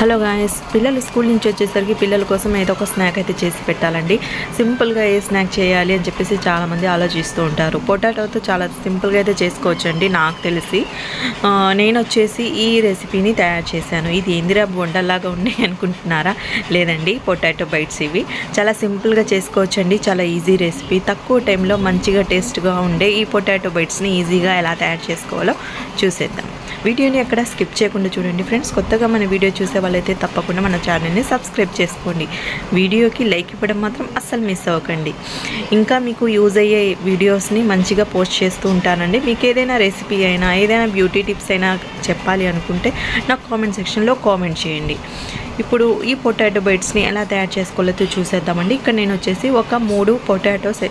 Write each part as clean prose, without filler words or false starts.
Hello guys, పిల్లలు school నుంచి వచ్చేసరికి పిల్లల కోసం ఏదో ఒక స్నాక్ అయితే చేసి పెట్టాలండి. సింపుల్గా ఏ స్నాక్ చేయాలి అని చెప్పేసి చాలామంది ఆలోచిస్తూ ఉంటారు. పొటాటోతో చాలా సింపుల్గా అయితే చేసుకోవచ్చండి. నాకు తెలిసి నేను వచ్చేసి ఈ రెసిపీని తయారు చేశాను. ఇది ఏందిరా బొండల్లాగా ఉన్నాయి అనుకుంటున్నారా? లేదండి, పొటాటో బైట్స్. ఇవి చాలా సింపుల్గా చేసుకోవచ్చండి. చాలా ఈజీ రెసిపీ. తక్కువ టైంలో మంచిగా టేస్ట్గా ఉండే ఈ పొటాటో బైట్స్ని ఈజీగా ఎలా తయారు చేసుకోవాలో చూసేద్దాం. వీడియోని ఎక్కడ స్కిప్ చేయకుండా చూడండి ఫ్రెండ్స్. కొత్తగా మన వీడియో చూసే వాళ్ళైతే తప్పకుండా మన ఛానల్ని సబ్స్క్రైబ్ చేసుకోండి. వీడియోకి లైక్ ఇవ్వడం మాత్రం అస్సలు మిస్ అవ్వకండి. ఇంకా మీకు యూజ్ అయ్యే వీడియోస్ని మంచిగా పోస్ట్ చేస్తూ ఉంటానండి. మీకు ఏదైనా రెసిపీ అయినా ఏదైనా బ్యూటీ టిప్స్ అయినా చెప్పాలి అనుకుంటే నాకు కామెంట్ సెక్షన్లో కామెంట్ చేయండి. ఇప్పుడు ఈ పొటాటో బైట్స్ని ఎలా తయారు చేసుకోవాలో చూసేద్దామండి. ఇక్కడ నేను వచ్చేసి ఒక 3 పొటాటోస్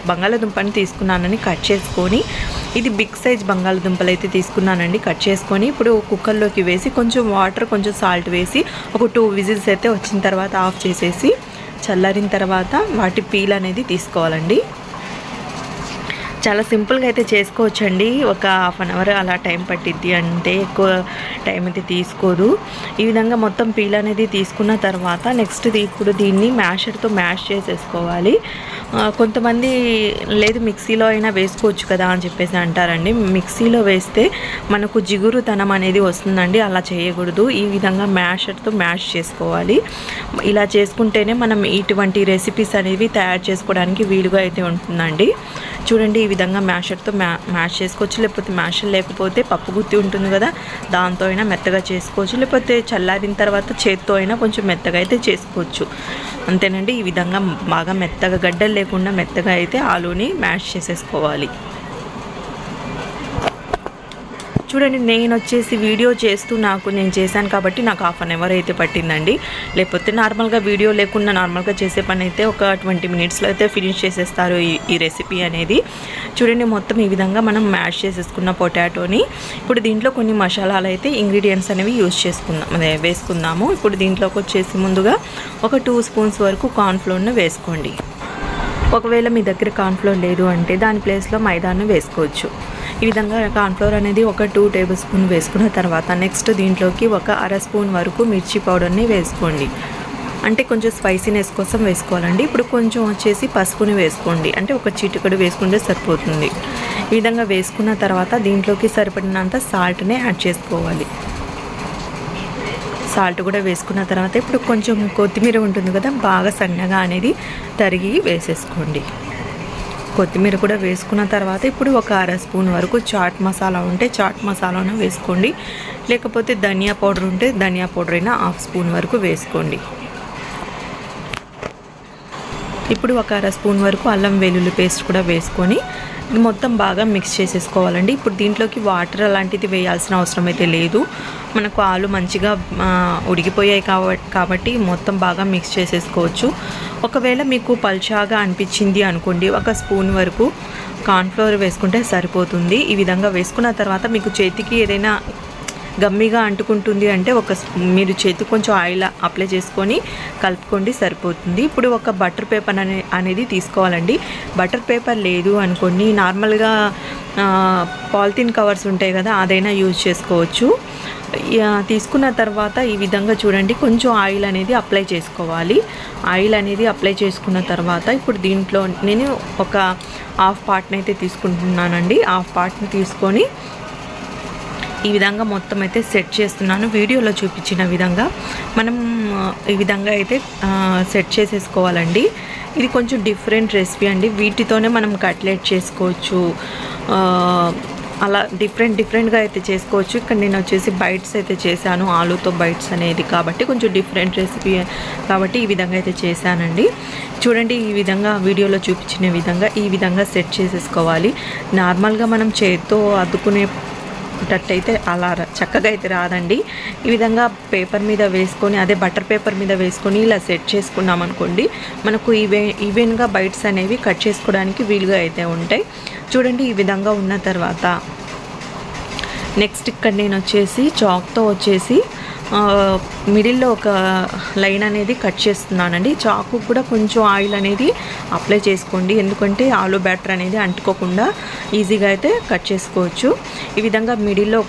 బంగాళాదుంపని తీసుకున్నానని కట్ చేసుకొని, ఇది బిగ్ సైజ్ బంగాళాదుంపలు అయితే తీసుకున్నానండి. కట్ చేసుకొని ఇప్పుడు కుక్కర్లోకి వేసి కొంచెం వాటర్ కొంచెం సాల్ట్ వేసి ఒక 2 విజిల్స్ అయితే వచ్చిన తర్వాత ఆఫ్ చేసేసి చల్లారిన తర్వాత వాటి పీల్ అనేది తీసుకోవాలండి. చాలా సింపుల్గా అయితే చేసుకోవచ్చండి. ఒక హాఫ్ అన్ అవర్ అలా టైం పట్టిద్ది, అంటే ఎక్కువ టైం అయితే తీసుకోదు. ఈ విధంగా మొత్తం పీల్ అనేది తీసుకున్న తర్వాత నెక్స్ట్ ఇప్పుడు దీన్ని మ్యాషర్తో మ్యాష్ చేసేసుకోవాలి. కొంతమంది లేదు మిక్సీలో అయినా వేసుకోవచ్చు కదా అని చెప్పేసి అంటారండి. మిక్సీలో వేస్తే మనకు జిగురుతనం అనేది వస్తుందండి. అలా చేయకూడదు. ఈ విధంగా మ్యాషర్తో మ్యాష్ చేసుకోవాలి. ఇలా చేసుకుంటేనే మనం ఇటువంటి రెసిపీస్ అనేవి తయారు చేసుకోవడానికి వీలుగా అయితే ఉంటుందండి. చూడండి, ఈ విధంగా మ్యాషర్తో మ్యాష్ చేసుకోవచ్చు. లేకపోతే మ్యాషర్ లేకపోతే పప్పు గుత్తి ఉంటుంది కదా, దాంతో అయినా మెత్తగా చేసుకోవచ్చు. లేకపోతే చల్లారిన తర్వాత చేత్తో అయినా కొంచెం మెత్తగా అయితే చేసుకోవచ్చు. అంతేనండి. ఈ విధంగా బాగా మెత్తగా గడ్డలు లేకుండా మెత్తగా అయితే ఆలూని మ్యాష్ చేసేసుకోవాలి. చూడండి, నేను వచ్చేసి వీడియో చేస్తూ నేను చేశాను కాబట్టి నాకు హాఫ్ అన్ అవర్ అయితే పట్టిందండి. లేకపోతే నార్మల్గా వీడియో లేకుండా నార్మల్గా చేసే పని అయితే ఒక 20 మినిట్స్లో అయితే ఫినిష్ చేసేస్తారు ఈ రెసిపీ అనేది. చూడండి, మొత్తం ఈ విధంగా మనం మ్యాష్ చేసేసుకున్న పొటాటోని ఇప్పుడు దీంట్లో కొన్ని మసాలాలు అయితే ఇంగ్రీడియంట్స్ అనేవి వేసుకుందాము. ఇప్పుడు దీంట్లోకి వచ్చేసి ముందుగా ఒక 2 స్పూన్స్ వరకు కార్న్ఫ్లోర్ను వేసుకోండి. ఒకవేళ మీ దగ్గర కార్న్ఫ్లోర్ లేదు అంటే దాని ప్లేస్లో మైదాను వేసుకోవచ్చు. ఈ విధంగా కార్న్ఫ్లోర్ అనేది ఒక 2 టేబుల్ స్పూన్ వేసుకున్న తర్వాత నెక్స్ట్ దీంట్లోకి ఒక 1/2 స్పూన్ వరకు మిర్చి పౌడర్ని వేసుకోండి. అంటే కొంచెం స్పైసీనెస్ కోసం వేసుకోవాలండి. ఇప్పుడు కొంచెం వచ్చేసి పసుపుని వేసుకోండి. అంటే ఒక చిటికెడు వేసుకుంటే సరిపోతుంది. ఈ విధంగా వేసుకున్న తర్వాత దీంట్లోకి సరిపడినంత సాల్ట్ని యాడ్ చేసుకోవాలి. సాల్ట్ కూడా వేసుకున్న తర్వాత ఇప్పుడు కొంచెం కొత్తిమీర ఉంటుంది కదా, బాగా సన్నగా అనేది తరిగి వేసేసుకోండి. కొత్తిమీర కూడా వేసుకున్న తర్వాత ఇప్పుడు ఒక 1/2 స్పూన్ వరకు చాట్ మసాలా ఉంటే చాట్ మసాలాను వేసుకోండి. లేకపోతే ధనియా పౌడర్ ఉంటే ధనియా పౌడర్ అయినా 1/2 స్పూన్ వరకు వేసుకోండి. ఇప్పుడు ఒక 1/2 స్పూన్ వరకు అల్లం వెల్లుల్లి పేస్ట్ కూడా వేసుకొని ఇది మొత్తం బాగా మిక్స్ చేసేసుకోవాలండి. ఇప్పుడు దీంట్లోకి వాటర్ అలాంటిది వేయాల్సిన అవసరం అయితే లేదు. మనకు ఆలు మంచిగా ఉడికిపోయాయి కాబట్టి మొత్తం బాగా మిక్స్ చేసేసుకోవచ్చు. ఒకవేళ మీకు పల్చాగా అనిపించింది అనుకోండి, 1 స్పూన్ వరకు కార్న్ఫ్లోర్ వేసుకుంటే సరిపోతుంది. ఈ విధంగా వేసుకున్న తర్వాత మీకు చేతికి ఏదైనా గమ్మిగా అంటుకుంటుంది అంటే మీరు చేతికి కొంచెం ఆయిల్ అప్లై చేసుకొని కలుపుకోండి, సరిపోతుంది. ఇప్పుడు ఒక బటర్ పేపర్ అనేది తీసుకోవాలండి. బటర్ పేపర్ లేదు అనుకోండి, నార్మల్గా పాలిథిన్ కవర్స్ ఉంటాయి కదా, అదైనా యూజ్ చేసుకోవచ్చు. తీసుకున్న తర్వాత ఈ విధంగా చూడండి, కొంచెం ఆయిల్ అనేది అప్లై చేసుకోవాలి. ఆయిల్ అనేది అప్లై చేసుకున్న తర్వాత ఇప్పుడు దీంట్లో నేను ఒక హాఫ్ పార్ట్ని అయితే తీసుకుంటున్నానండి. హాఫ్ పార్ట్ని తీసుకొని ఈ విధంగా మొత్తం అయితే సెట్ చేస్తున్నాను. వీడియోలో చూపించిన విధంగా మనం ఈ విధంగా అయితే సెట్ చేసేసుకోవాలండి. ఇది కొంచెం డిఫరెంట్ రెసిపీ అండి. వీటితోనే మనం కట్లెట్ చేసుకోవచ్చు, అలా డిఫరెంట్గా అయితే చేసుకోవచ్చు. ఇక్కడ నేను వచ్చేసి బైట్స్ అయితే చేశాను, ఆలూతో బైట్స్ అనేది కాబట్టి కొంచెం డిఫరెంట్ రెసిపీ కాబట్టి ఈ విధంగా అయితే చేశానండి. చూడండి, ఈ విధంగా వీడియోలో చూపించిన విధంగా ఈ విధంగా సెట్ చేసేసుకోవాలి. నార్మల్గా మనం చేత్తో అద్దుకునేటట్టయితే అలా చక్కగా అయితే రాదండి. ఈ విధంగా పేపర్ మీద వేసుకొని, అదే బటర్ పేపర్ మీద వేసుకొని ఇలా సెట్ చేసుకున్నాం అనుకోండి, మనకు ఈవెన్గా బైట్స్ అనేవి కట్ చేసుకోవడానికి వీలుగా అయితే ఉంటాయి. చూడండి, ఈ విధంగా ఉన్న తర్వాత నెక్స్ట్ ఇక్కడ నేను వచ్చేసి చాక్తో వచ్చేసి మిడిల్లో ఒక లైన్ అనేది కట్ చేస్తున్నానండి. చాకు కూడా కొంచెం ఆయిల్ అనేది అప్లై చేసుకోండి, ఎందుకంటే ఆలు బ్యాటర్ అనేది అంటుకోకుండా ఈజీగా అయితే కట్ చేసుకోవచ్చు. ఈ విధంగా మిడిల్లో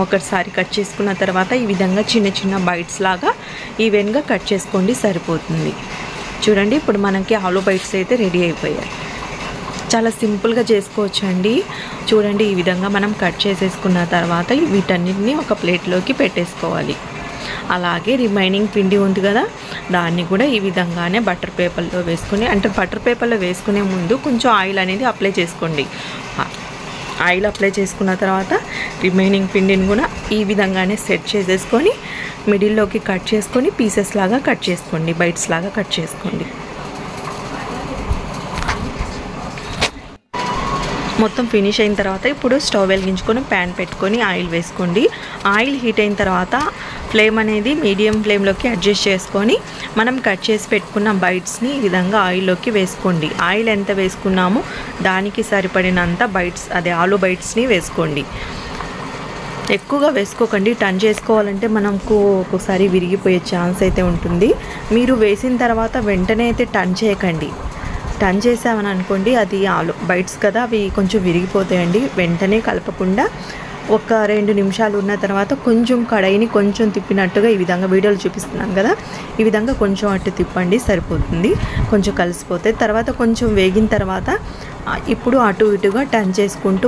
ఒకసారి కట్ చేసుకున్న తర్వాత ఈ విధంగా చిన్న చిన్న బైట్స్ లాగా ఈవెన్గా కట్ చేసుకోండి, సరిపోతుంది. చూడండి, ఇప్పుడు మనకి ఆలు బైట్స్ అయితే రెడీ అయిపోయాయి. చాలా సింపుల్గా చేసుకోవచ్చు అండి. చూడండి, ఈ విధంగా మనం కట్ చేసేసుకున్న తర్వాత వీటన్నిటిని ఒక ప్లేట్లోకి పెట్టేసుకోవాలి. అలాగే రిమైనింగ్ పిండి ఉంది కదా, దాన్ని కూడా ఈ విధంగానే బటర్ పేపర్లో వేసుకొని, అంటే బటర్ పేపర్లో వేసుకునే ముందు కొంచెం ఆయిల్ అనేది అప్లై చేసుకోండి. ఆయిల్ అప్లై చేసుకున్న తర్వాత రిమైనింగ్ పిండిని కూడా ఈ విధంగానే సెట్ చేసేసుకొని మిడిల్లోకి కట్ చేసుకొని పీసెస్ లాగా కట్ చేసుకోండి, బైట్స్ లాగా కట్ చేసుకోండి. మొత్తం ఫినిష్ అయిన తర్వాత ఇప్పుడు స్టవ్ వెలిగించుకొని ప్యాన్ పెట్టుకొని ఆయిల్ వేసుకోండి. ఆయిల్ హీట్ అయిన తర్వాత ఫ్లేమ్ అనేది మీడియం ఫ్లేమ్లోకి అడ్జస్ట్ చేసుకొని మనం కట్ చేసి పెట్టుకున్న బైట్స్ని ఈ విధంగా ఆయిల్లోకి వేసుకోండి. ఆయిల్ ఎంత వేసుకున్నామో దానికి సరిపడినంత బైట్స్, అదే ఆలు బైట్స్ని వేసుకోండి. ఎక్కువగా వేసుకోకండి, టర్న్ చేసుకోవాలంటే మనకు ఒక్కోసారి విరిగిపోయే ఛాన్స్ అయితే ఉంటుంది. మీరు వేసిన తర్వాత వెంటనే అయితే టర్న్ చేయకండి. టర్న్ చేసామని అనుకోండి, అది ఆలు బైట్స్ కదా, అవి కొంచెం విరిగిపోతాయండి. వెంటనే కలపకుండా ఒక 2 నిమిషాలు ఉన్న తర్వాత కొంచెం కడాయిని కొంచెం తిప్పినట్టుగా ఈ విధంగా వీడియోలో చూపిస్తున్నాను కదా, ఈ విధంగా కొంచెం అటు తిప్పండి, సరిపోతుంది. కొంచెం కలిసిపోతే తర్వాత కొంచెం వేగిన తర్వాత ఇప్పుడు అటు ఇటుగా టర్న్ చేసుకుంటూ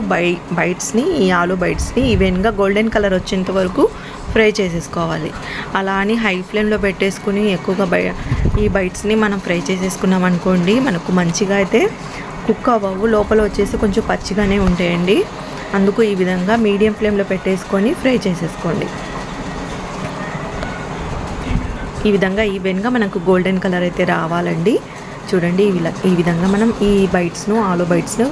బైట్స్ని, ఈ ఆలు బైట్స్ని ఈవెన్గా గోల్డెన్ కలర్ వచ్చేంత వరకు ఫ్రై చేసేసుకోవాలి. అలా అని హై ఫ్లేమ్లో పెట్టేసుకుని ఎక్కువగా ఈ బైట్స్ని మనం ఫ్రై చేసేసుకున్నాం అనుకోండి, మనకు మంచిగా అయితే కుక్ అవ్వవు, లోపల వచ్చేసి కొంచెం పచ్చిగానే ఉంటాయండి. అందుకు ఈ విధంగా మీడియం ఫ్లేమ్లో పెట్టేసుకొని ఫ్రై చేసేసుకోండి. ఈ విధంగా ఈవెన్గా మనకు గోల్డెన్ కలర్ అయితే రావాలండి. చూడండి, ఈ విధంగా మనం ఈ బైట్స్ను, ఆలు బైట్స్ను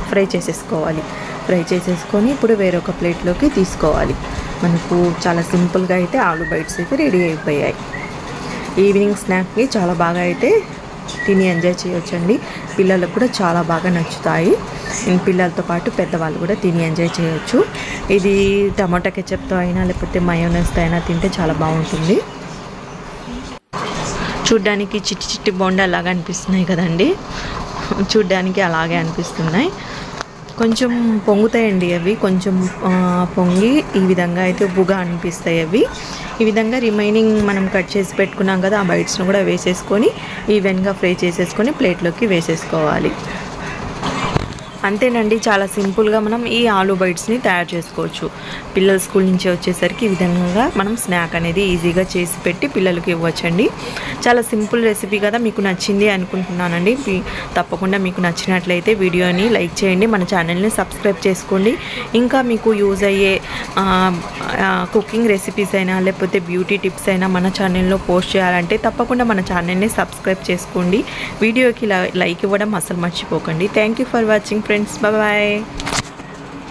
ఫ్రై చేసేసుకోవాలి. ఫ్రై చేసేసుకొని ఇప్పుడు వేరొక ప్లేట్లోకి తీసుకోవాలి. మనకు చాలా సింపుల్గా అయితే ఆలు బైట్స్ అయితే రెడీ అయిపోయాయి. ఈవినింగ్ స్నాక్కి చాలా బాగా అయితే తిని ఎంజాయ్ చేయొచ్చండి. పిల్లలకు కూడా చాలా బాగా నచ్చుతాయి. పిల్లలతో పాటు పెద్దవాళ్ళు కూడా తిని ఎంజాయ్ చేయొచ్చు. ఇది టమాటా కెచప్తో అయినా లేకపోతే మయోనైస్తో అయినా తింటే చాలా బాగుంటుంది. చూడ్డానికి చిట్టి చిట్టి బోండా లాగా అనిపిస్తున్నాయి కదండి, చూడ్డానికి అలాగే అనిపిస్తున్నాయి. కొంచెం పొంగుతాయండి అవి, కొంచెం పొంగి ఈ విధంగా అయితే ఉబ్బుగా అనిపిస్తాయి అవి. ఈ విధంగా రిమైనింగ్ మనం కట్ చేసి పెట్టుకున్నాం కదా, ఆ బైట్స్ను కూడా వేసేసుకొని ఈవెన్గా ఫ్రై చేసేసుకొని ప్లేట్లోకి వేసేసుకోవాలి. అంతేనండి, చాలా సింపుల్గా మనం ఈ ఆలు బైట్స్ని తయారు చేసుకోవచ్చు. పిల్లలు స్కూల్ నుంచి వచ్చేసరికి ఈ విధంగా మనం స్నాక్ అనేది ఈజీగా చేసి పెట్టి పిల్లలకి ఇవ్వచ్చండి. చాలా సింపుల్ రెసిపీ కదా, మీకు నచ్చింది అనుకుంటున్నానండి. తప్పకుండా మీకు నచ్చినట్లయితే వీడియోని లైక్ చేయండి, మన ఛానల్ని సబ్స్క్రైబ్ చేసుకోండి. ఇంకా మీకు యూజ్ అయ్యే కుకింగ్ రెసిపీస్ అయినా లేకపోతే బ్యూటీ టిప్స్ అయినా మన ఛానల్లో పోస్ట్ చేయాలంటే తప్పకుండా మన ఛానల్ని సబ్స్క్రైబ్ చేసుకోండి. వీడియోకి లైక్ ఇవ్వడం అసలు మర్చిపోకండి. Thank you for watching friends, bye.